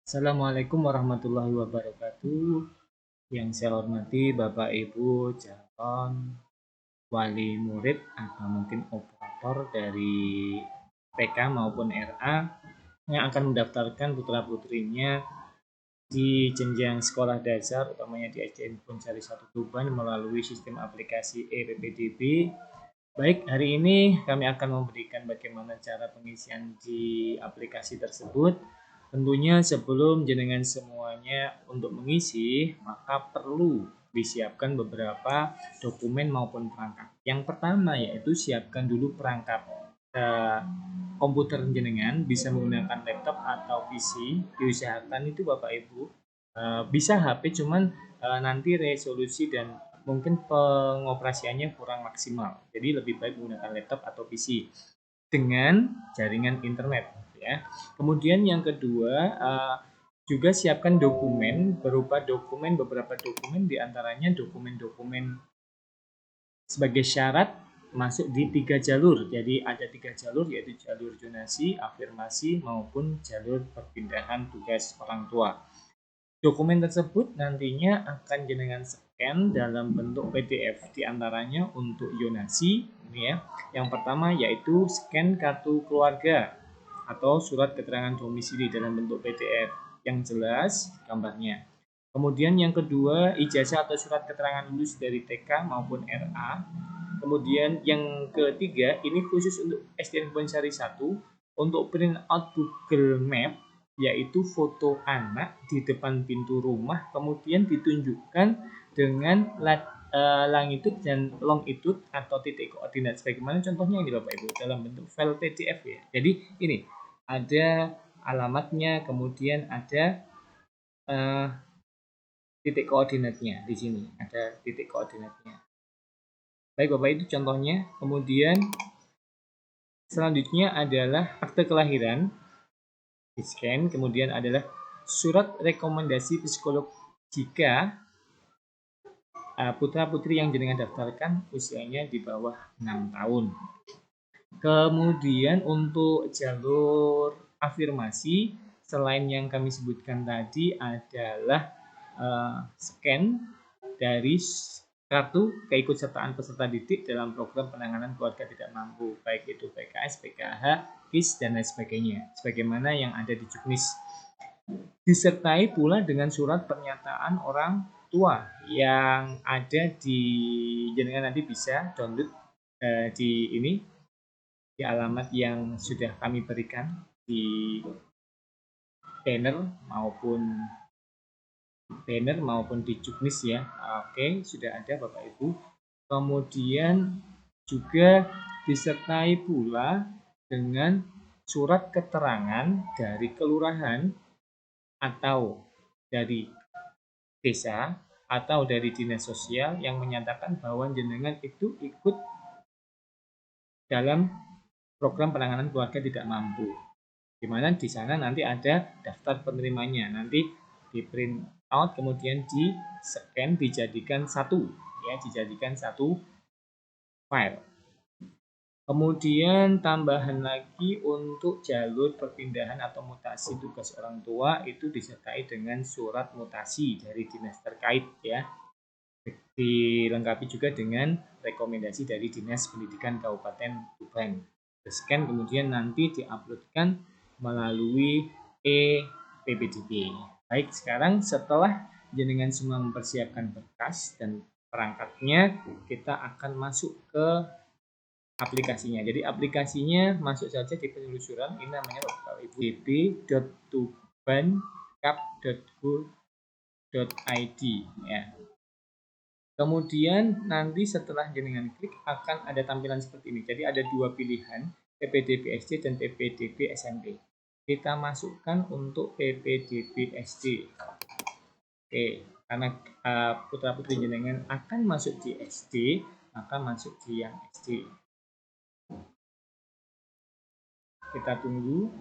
Assalamualaikum warahmatullahi wabarakatuh. Yang saya hormati Bapak Ibu calon wali murid atau mungkin operator dari PK maupun RA yang akan mendaftarkan putra-putrinya di jenjang sekolah dasar, utamanya di SDN Bonsari 1 Tuban melalui sistem aplikasi e-PPDB. Baik, hari ini kami akan memberikan bagaimana cara pengisian di aplikasi tersebut. Tentunya sebelum jenengan semuanya untuk mengisi, maka perlu disiapkan beberapa dokumen maupun perangkat. Yang pertama yaitu siapkan dulu perangkat komputer jenengan, bisa menggunakan laptop atau PC. Diusahakan itu Bapak Ibu bisa HP, cuman nanti resolusi dan mungkin pengoperasiannya kurang maksimal. Jadi lebih baik menggunakan laptop atau PC dengan jaringan internet ya. Kemudian yang kedua, juga siapkan dokumen berupa beberapa dokumen, diantaranya dokumen-dokumen sebagai syarat masuk di 3 jalur. Jadi ada 3 jalur, yaitu jalur zonasi, afirmasi maupun jalur perpindahan tugas orang tua. Dokumen tersebut nantinya akan jenengan scan dalam bentuk PDF, diantaranya untuk zonasi ini ya. Yang pertama yaitu scan kartu keluarga atau surat keterangan domisili dalam bentuk PDF yang jelas gambarnya. Kemudian yang kedua, ijazah atau surat keterangan lulus dari TK maupun RA. Kemudian yang ketiga, ini khusus untuk SDN Bonsari 1, untuk print out Google Map, yaitu foto anak di depan pintu rumah, kemudian ditunjukkan dengan longitude dan longitude atau titik koordinat. Sebagaimana contohnya ini Bapak Ibu, dalam bentuk file PDF ya. Jadi ini ada alamatnya, kemudian ada titik koordinatnya di sini, ada titik koordinatnya. Baik Bapak, itu contohnya. Kemudian selanjutnya adalah akte kelahiran di scan, kemudian adalah surat rekomendasi psikolog jika putra putri yang jenengan daftarkan usianya di bawah 6 tahun. Kemudian untuk jalur afirmasi, selain yang kami sebutkan tadi adalah scan dari kartu keikutsertaan peserta didik dalam program penanganan keluarga tidak mampu, baik itu PKS, PKH, KIS, dan lain sebagainya, sebagaimana yang ada di Juknis. Disertai pula dengan surat pernyataan orang tua yang ada di jenengan, nanti bisa download di ini, di alamat yang sudah kami berikan di banner maupun di Juknis ya. Oke, sudah ada Bapak Ibu. Kemudian juga disertai pula dengan surat keterangan dari kelurahan atau dari desa atau dari dinas sosial yang menyatakan bahwa jenengan itu ikut dalam program penanganan keluarga tidak mampu, di mana di sana nanti ada daftar penerimanya, nanti di print out kemudian di scan, dijadikan satu file. Kemudian tambahan lagi untuk jalur perpindahan atau mutasi tugas orang tua itu disertai dengan surat mutasi dari dinas terkait ya. Dilengkapi juga dengan rekomendasi dari Dinas Pendidikan Kabupaten Tuban. Scan kemudian nanti diuploadkan melalui e-PPDB. Baik, sekarang setelah jenengan semua mempersiapkan berkas dan perangkatnya, kita akan masuk ke aplikasinya. Jadi aplikasinya masuk saja di penelusuran, ini namanya Bapak Ibu db.tubankap.go.id ya. Kemudian nanti setelah jenengan klik akan ada tampilan seperti ini. Jadi ada dua pilihan, PPDB SD dan PPDB SMP. Kita masukkan untuk PPDB SD. Oke, karena putra putri jenengan akan masuk di SD, maka masuk di yang SD. Kita tunggu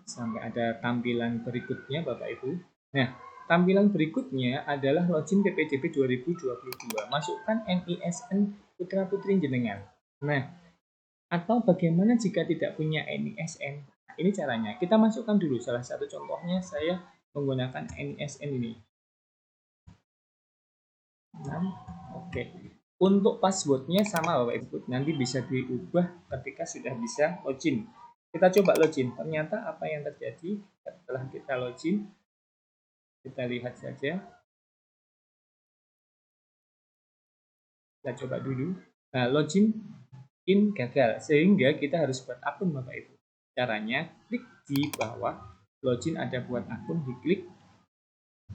sampai ada tampilan berikutnya Bapak Ibu. Nah, tampilan berikutnya adalah login PPDB 2022. Masukkan NISN putra putri jenengan. Nah, atau bagaimana jika tidak punya NISN? ini caranya. Kita masukkan dulu salah satu contohnya, saya menggunakan NISN ini. Oke. Untuk passwordnya sama Bapak Ibu, nanti bisa diubah ketika sudah bisa login. Kita coba login. Ternyata apa yang terjadi setelah kita login? Kita lihat saja. Kita coba dulu. Nah, login in gagal, sehingga kita harus buat akun Bapak Ibu. Caranya klik di bawah, login ada buat akun, diklik.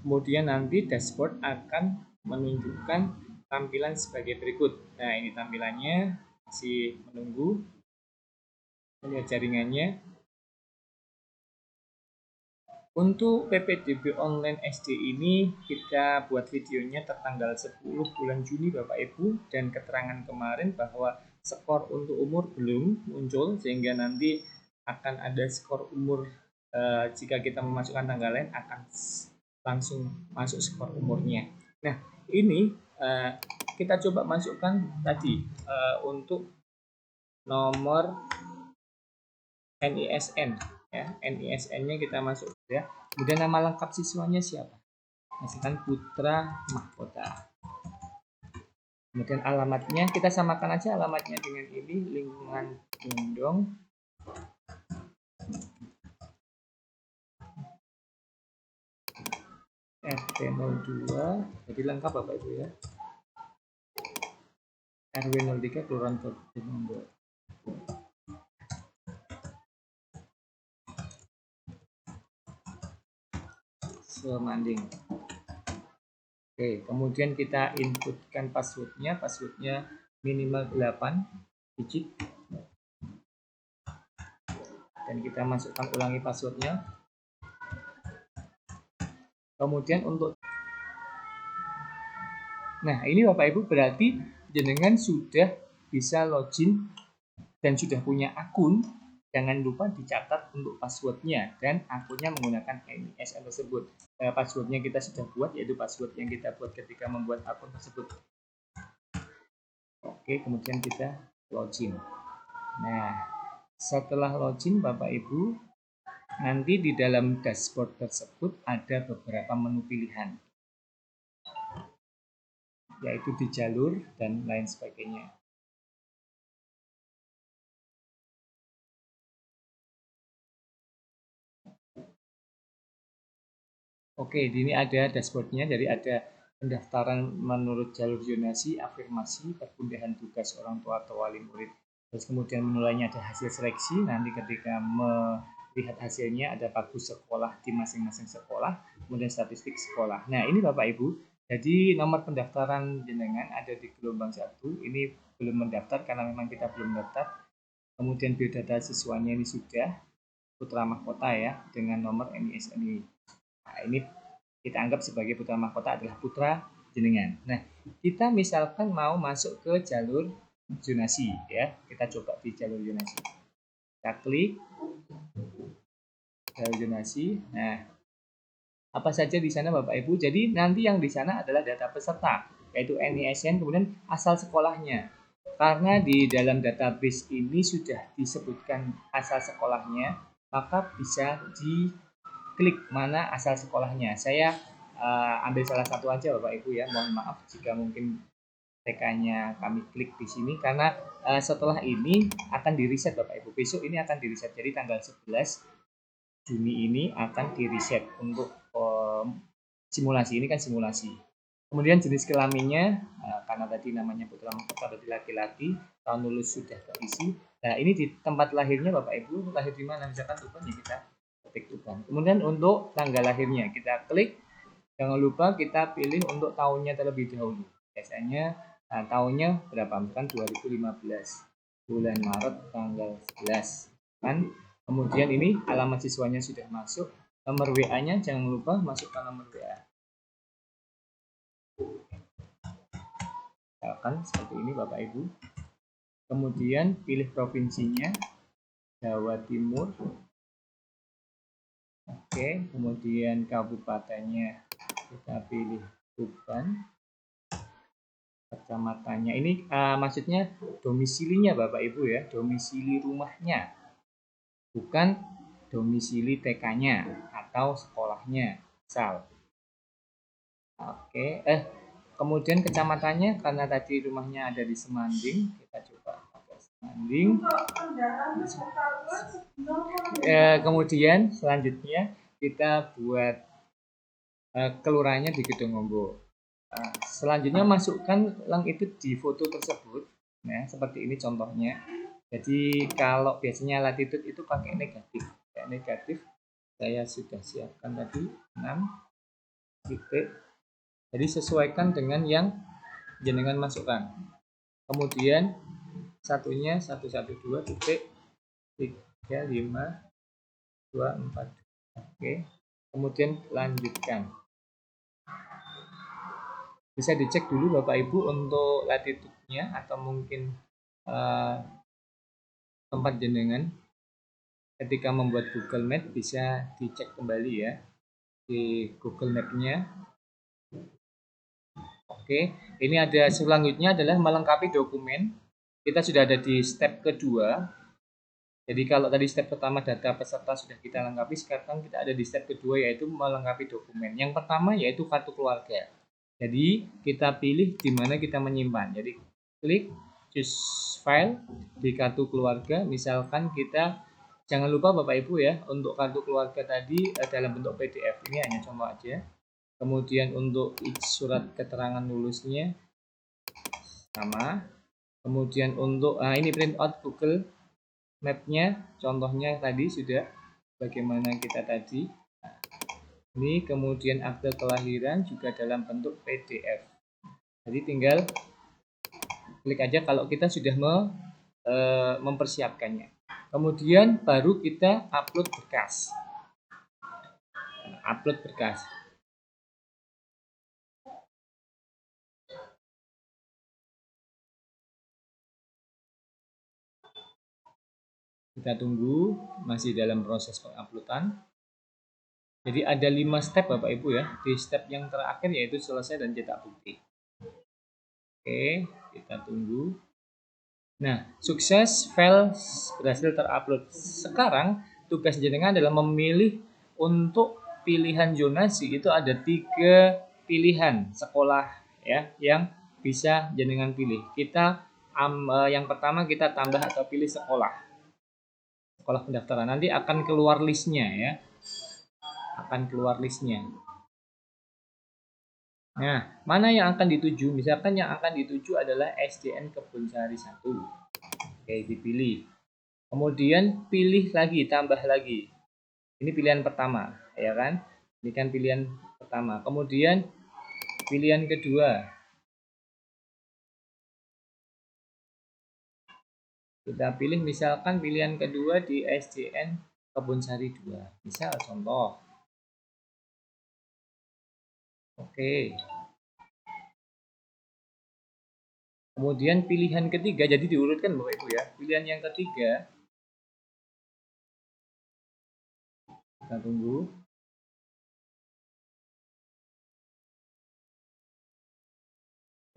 Kemudian nanti dashboard akan menunjukkan tampilan sebagai berikut. Nah, ini tampilannya, masih menunggu. Lihat jaringannya. Untuk PPDB Online SD ini kita buat videonya tertanggal 10 bulan Juni Bapak Ibu, dan keterangan kemarin bahwa skor untuk umur belum muncul, sehingga nanti akan ada skor umur jika kita memasukkan tanggal lain akan langsung masuk skor umurnya. Nah, ini kita coba masukkan tadi untuk nomor NISN ya, NISN-nya kita masuk ya. Kemudian nama lengkap siswanya siapa? Misalkan Putra Mahkota. Kemudian alamatnya kita samakan aja alamatnya dengan ini, lingkungan Bondong. RT 02, jadi lengkap Bapak Ibu ya. RW 03 Kelurahan Bondong. Semanding. Oke, kemudian kita inputkan passwordnya minimal 8 digit, dan kita masukkan ulangi passwordnya. Kemudian untuk, nah ini Bapak Ibu berarti jenengan sudah bisa login dan sudah punya akun. Jangan lupa dicatat untuk passwordnya dan akunnya menggunakan NISN tersebut. Passwordnya kita sudah buat, yaitu password yang kita buat ketika membuat akun tersebut. Oke, kemudian kita login. Nah, setelah login Bapak Ibu, nanti di dalam dashboard tersebut ada beberapa menu pilihan, yaitu di jalur dan lain sebagainya. Oke, ini ada dashboardnya, jadi ada pendaftaran menurut jalur zonasi, afirmasi, perpindahan tugas orang tua atau wali murid. Terus kemudian menu lainnya ada hasil seleksi, nanti ketika melihat hasilnya ada bagus sekolah di masing-masing sekolah, kemudian statistik sekolah. Nah ini Bapak Ibu, jadi nomor pendaftaran jenengan ada di gelombang 1, ini belum mendaftar karena memang kita belum mendaftar. Kemudian biodata siswanya ini sudah, Putra Mahkota ya, dengan nomor NISN ini. Nah, ini kita anggap sebagai putra mahkota adalah putra jenengan. Nah, kita misalkan mau masuk ke jalur zonasi ya. Kita coba di jalur zonasi. Kita klik jalur zonasi. Nah, apa saja di sana Bapak Ibu? Jadi nanti yang di sana adalah data peserta, yaitu NISN, kemudian asal sekolahnya. Karena di dalam database ini sudah disebutkan asal sekolahnya, maka bisa diklik mana asal sekolahnya. Saya ambil salah satu aja Bapak Ibu ya. Mohon maaf jika mungkin TK-nya kami klik di sini, karena setelah ini akan di reset Bapak Ibu. Besok ini akan di reset. Jadi tanggal 11 Juni ini akan di reset untuk simulasi. Ini kan simulasi. Kemudian jenis kelaminnya, karena tadi namanya putra mahkota berarti laki-laki, tahun lulus sudah terisi. Nah ini di tempat lahirnya Bapak Ibu, lahir di mana? Misalkan Tuban ya kita ketik Tuban. Kemudian untuk tanggal lahirnya kita klik. Jangan lupa kita pilih untuk tahunnya terlebih dahulu. Biasanya tahunnya berapa? Misalkan 2015 bulan Maret tanggal 11 kan. Kemudian ini alamat siswanya sudah masuk, nomor WA-nya jangan lupa masukkan nomor WA. Misalkan seperti ini Bapak Ibu. Kemudian pilih provinsinya, Jawa Timur. Oke, kemudian kabupatennya kita pilih Tuban. Kecamatannya ini maksudnya domisilinya Bapak Ibu ya, domisili rumahnya, bukan domisili TK-nya atau sekolahnya, misal. Oke, kemudian kecamatannya, karena tadi rumahnya ada di Semanding, kita coba pakai Semanding. Kemudian selanjutnya kita buat kelurahannya di Gedongombo. Selanjutnya masukkan lang itu di foto tersebut, ya, seperti ini contohnya. Jadi kalau biasanya latitude itu pakai negatif, ya, negatif saya sudah siapkan tadi 6 titik. Jadi sesuaikan dengan yang jenengan masukkan. Kemudian satunya 112 titik 3 5 2 4. Oke. Kemudian lanjutkan. Bisa dicek dulu Bapak Ibu untuk latitude-nya atau mungkin tempat jenengan ketika membuat Google Map bisa dicek kembali ya di Google Map-nya. Oke, ini ada selanjutnya adalah melengkapi dokumen. Kita sudah ada di step kedua. Jadi kalau tadi step pertama data peserta sudah kita lengkapi, sekarang kita ada di step kedua yaitu melengkapi dokumen. Yang pertama yaitu kartu keluarga. Jadi kita pilih di mana kita menyimpan. Jadi klik choose file di kartu keluarga. Misalkan kita, jangan lupa Bapak Ibu ya, untuk kartu keluarga tadi dalam bentuk PDF. Ini hanya contoh aja. Kemudian untuk surat keterangan lulusnya sama. Kemudian untuk ini print out Google Map-nya, contohnya tadi sudah bagaimana kita tadi. Ini kemudian akte kelahiran juga dalam bentuk PDF. Jadi tinggal klik aja kalau kita sudah mempersiapkannya. Kemudian baru kita upload berkas. Upload berkas. Kita tunggu, masih dalam proses penguploadan. Jadi ada 5 step Bapak Ibu ya. Di step yang terakhir yaitu selesai dan cetak bukti. Oke, kita tunggu. Nah, sukses, file berhasil terupload. Sekarang tugas jenengan adalah memilih untuk pilihan zonasi. Itu ada 3 pilihan sekolah ya yang bisa jenengan pilih. Kita yang pertama kita tambah atau pilih sekolah pendaftaran. Nanti akan keluar listnya ya. Akan keluar listnya. Nah, mana yang akan dituju? Misalkan yang akan dituju adalah SDN Kebonsari 1. Oke, dipilih. Kemudian pilih lagi, tambah lagi. Ini pilihan pertama, ya kan? Ini kan pilihan pertama. Kemudian pilihan kedua. Kita pilih misalkan pilihan kedua di SDN Kebonsari 2. Misal contoh. Oke. Kemudian pilihan ketiga, jadi diurutkan Bapak Ibu ya. Pilihan yang ketiga, kita tunggu.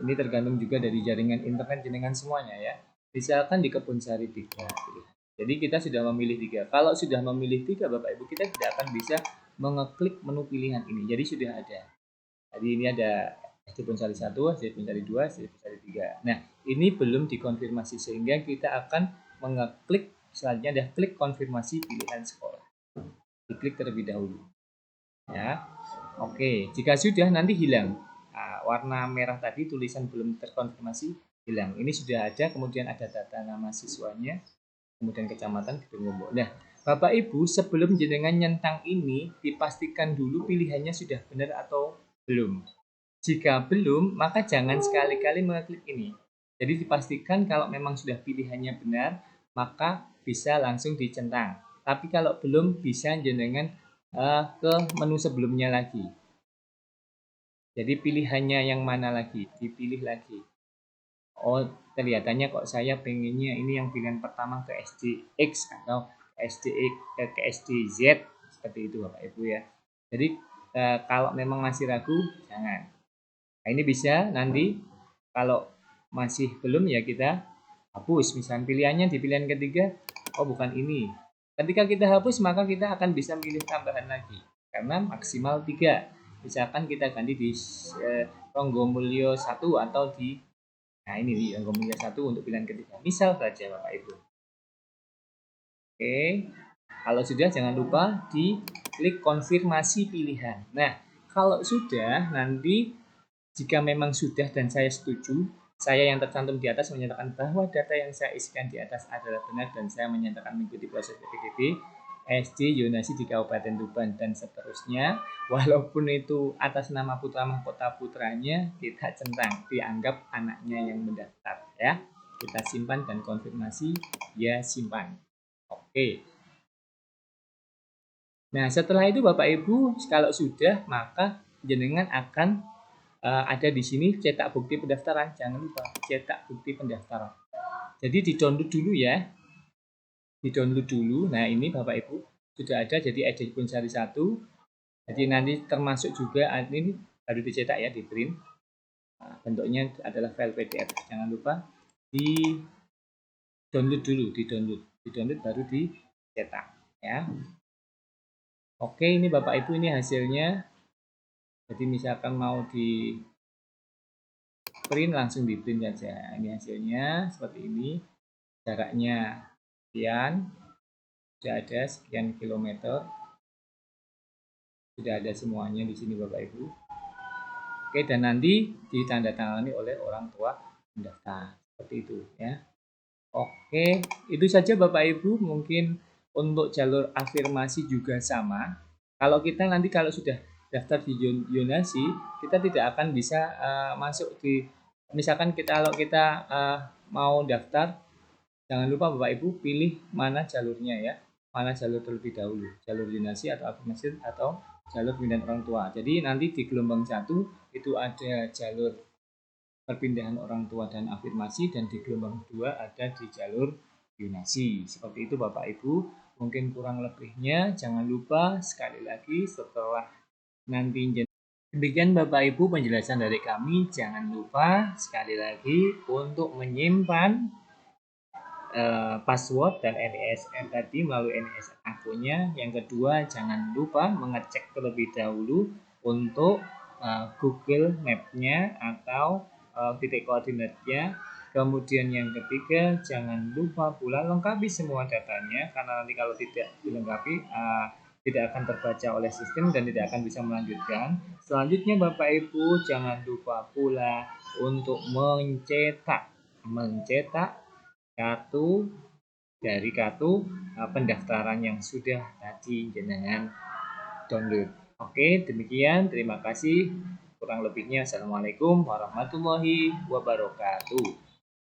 Ini tergantung juga dari jaringan internet jenengan semuanya ya. Misalkan di Kebonsari 3. Jadi kita sudah memilih 3. Kalau sudah memilih 3 Bapak Ibu, kita tidak akan bisa mengeklik menu pilihan ini. Jadi sudah ada. Jadi ini ada SD Kebonsari 1, SD Kebonsari 2, SD Kebonsari 3. Nah, ini belum dikonfirmasi sehingga kita akan mengeklik selanjutnya ada klik konfirmasi pilihan sekolah. Diklik terlebih dahulu. Ya. Oke, jika sudah nanti hilang. Nah, warna merah tadi tulisan belum terkonfirmasi hilang. Ini sudah ada, kemudian ada data nama siswanya, kemudian kecamatan Gedongombo. Nah, Bapak Ibu sebelum jenengan nyentang ini dipastikan dulu pilihannya sudah benar atau belum. Jika belum, maka jangan sekali-kali mengeklik ini. Jadi dipastikan kalau memang sudah pilihannya benar, maka bisa langsung dicentang. Tapi kalau belum, bisa jenengan ke menu sebelumnya lagi. Jadi pilihannya yang mana lagi? Dipilih lagi. Oh, kelihatannya kok saya pengennya ini yang pilihan pertama ke SDX atau ke SDZ seperti itu Bapak Ibu ya. Jadi kalau memang masih ragu jangan. Nah, ini bisa nanti kalau masih belum ya kita hapus. Misalnya pilihannya di pilihan ketiga, oh bukan ini. Ketika kita hapus, maka kita akan bisa pilih tambahan lagi karena maksimal 3. Misalkan kita ganti di Ronggomulyo 1 atau di ini di Ronggomulyo 1 untuk pilihan ketiga. Misal saja Bapak Ibu. Oke. Kalau sudah, jangan lupa di klik konfirmasi pilihan. Nah, kalau sudah, nanti jika memang sudah dan saya setuju, saya yang tercantum di atas menyatakan bahwa data yang saya isikan di atas adalah benar dan saya menyatakan mengikuti proses PPDB SD Yonasi di Kabupaten Tuban dan seterusnya. Walaupun itu atas nama putra mahkota putranya, kita centang dianggap anaknya yang mendaftar ya. Kita simpan dan konfirmasi ya simpan. Oke. Nah, setelah itu Bapak Ibu, kalau sudah maka jenengan akan ada di sini cetak bukti pendaftaran. Jangan lupa cetak bukti pendaftaran. Jadi di-download dulu ya. Di-download dulu. Nah, ini Bapak Ibu sudah ada, jadi ID Punsari 1. Jadi nanti termasuk juga ini harus dicetak ya, di print. Nah, bentuknya adalah file PDF. Jangan lupa di-download dulu, di-download baru dicetak ya. Oke, ini Bapak Ibu, ini hasilnya. Jadi misalkan mau di print, langsung di print saja. Ini hasilnya seperti ini. Jaraknya sekian, sudah ada sekian kilometer, sudah ada semuanya di sini Bapak Ibu. Oke, dan nanti ditandatangani oleh orang tua pendaftar seperti itu ya. Oke, itu saja Bapak Ibu. Mungkin untuk jalur afirmasi juga sama. Kalau kita nanti kalau sudah daftar di Yonasi, kita tidak akan bisa masuk di, misalkan kalau kita mau daftar, jangan lupa Bapak Ibu pilih mana jalurnya ya, mana jalur terlebih dahulu, jalur Yonasi atau afirmasi atau jalur pindahan orang tua. Jadi nanti di gelombang 1 itu ada jalur perpindahan orang tua dan afirmasi, dan di gelombang 2 ada di jalur Yonasi. Seperti itu Bapak Ibu. Mungkin kurang lebihnya jangan lupa sekali lagi setelah nanti. Demikian Bapak Ibu penjelasan dari kami. Jangan lupa sekali lagi untuk menyimpan password dan NISN tadi melalui NISN akunnya. Yang kedua, jangan lupa mengecek terlebih dahulu untuk Google Map-nya atau titik koordinatnya. Kemudian yang ketiga, jangan lupa pula lengkapi semua datanya, karena nanti kalau tidak dilengkapi tidak akan terbaca oleh sistem dan tidak akan bisa melanjutkan. Selanjutnya Bapak Ibu, jangan lupa pula untuk mencetak kartu pendaftaran yang sudah tadi jenengan download. Oke, demikian. Terima kasih. Kurang lebihnya, assalamualaikum warahmatullahi wabarakatuh.